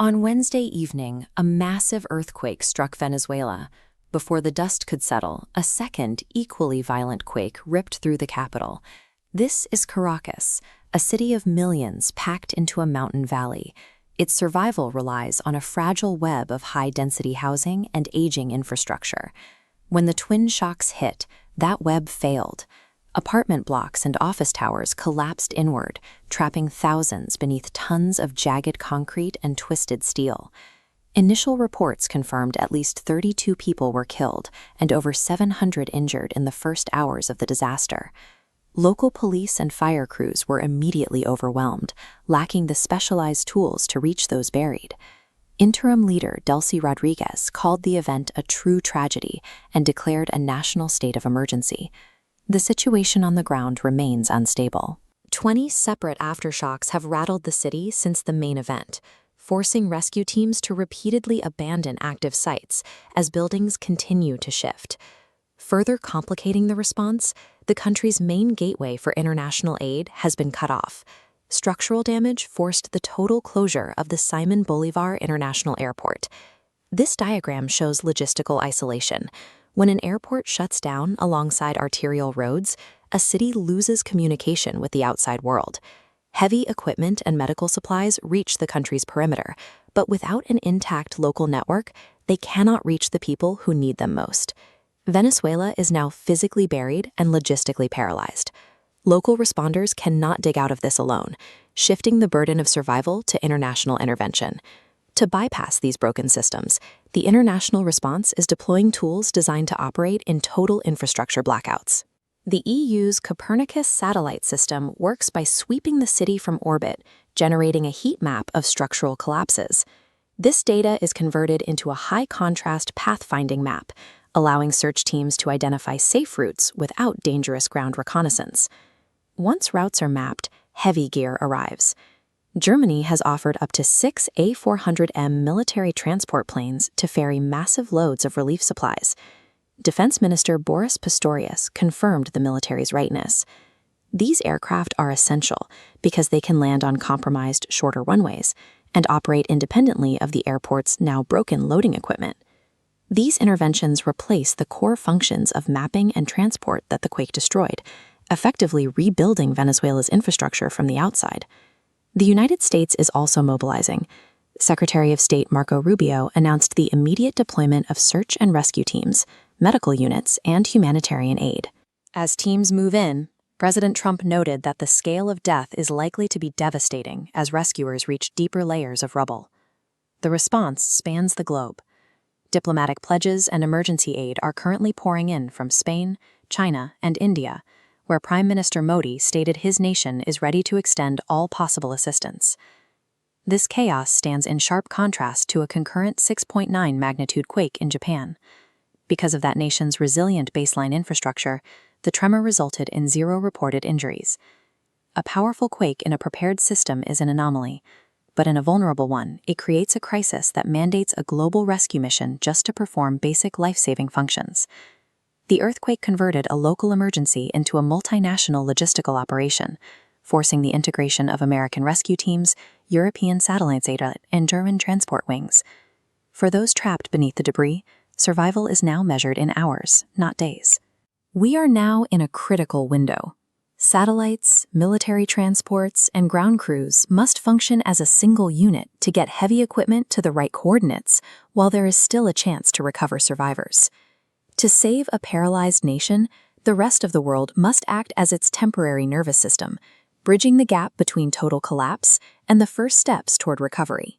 On Wednesday evening, a massive earthquake struck Venezuela. Before the dust could settle, a second, equally violent quake ripped through the capital. This is Caracas, a city of millions packed into a mountain valley. Its survival relies on a fragile web of high-density housing and aging infrastructure. When the twin shocks hit, that web failed. Apartment blocks and office towers collapsed inward, trapping thousands beneath tons of jagged concrete and twisted steel. Initial reports confirmed at least 32 people were killed and over 700 injured in the first hours of the disaster. Local police and fire crews were immediately overwhelmed, lacking the specialized tools to reach those buried. Interim leader Delcy Rodriguez called the event a true tragedy and declared a national state of emergency. The situation on the ground remains unstable. 20 separate aftershocks have rattled the city since the main event, forcing rescue teams to repeatedly abandon active sites as buildings continue to shift. Further complicating the response, the country's main gateway for international aid has been cut off. Structural damage forced the total closure of the Simon Bolivar International Airport. This diagram shows logistical isolation. When an airport shuts down alongside arterial roads, a city loses communication with the outside world. Heavy equipment and medical supplies reach the country's perimeter, but without an intact local network, they cannot reach the people who need them most. Venezuela is now physically buried and logistically paralyzed. Local responders cannot dig out of this alone, shifting the burden of survival to international intervention. To bypass these broken systems, the international response is deploying tools designed to operate in total infrastructure blackouts. The EU's Copernicus satellite system works by sweeping the city from orbit, generating a heat map of structural collapses. This data is converted into a high-contrast pathfinding map, allowing search teams to identify safe routes without dangerous ground reconnaissance. Once routes are mapped, heavy gear arrives. Germany has offered up to 6 A400M military transport planes to ferry massive loads of relief supplies. Defense Minister Boris Pistorius confirmed the military's readiness. These aircraft are essential because they can land on compromised, shorter runways and operate independently of the airport's now broken loading equipment. These interventions replace the core functions of mapping and transport that the quake destroyed, effectively rebuilding Venezuela's infrastructure from the outside. The United States is also mobilizing. Secretary of State Marco Rubio announced the immediate deployment of search and rescue teams, medical units, and humanitarian aid. As teams move in, President Trump noted that the scale of death is likely to be devastating as rescuers reach deeper layers of rubble. The response spans the globe. Diplomatic pledges and emergency aid are currently pouring in from Spain, China, and India, where Prime Minister Modi stated his nation is ready to extend all possible assistance. This chaos stands in sharp contrast to a concurrent 6.9 magnitude quake in Japan. Because of that nation's resilient baseline infrastructure, the tremor resulted in 0 reported injuries. A powerful quake in a prepared system is an anomaly, but in a vulnerable one, it creates a crisis that mandates a global rescue mission just to perform basic life-saving functions. The earthquake converted a local emergency into a multinational logistical operation, forcing the integration of American rescue teams, European satellites aid, and German transport wings. For those trapped beneath the debris, survival is now measured in hours, not days. We are now in a critical window. Satellites, military transports, and ground crews must function as a single unit to get heavy equipment to the right coordinates, while there is still a chance to recover survivors. To save a paralyzed nation, the rest of the world must act as its temporary nervous system, bridging the gap between total collapse and the first steps toward recovery.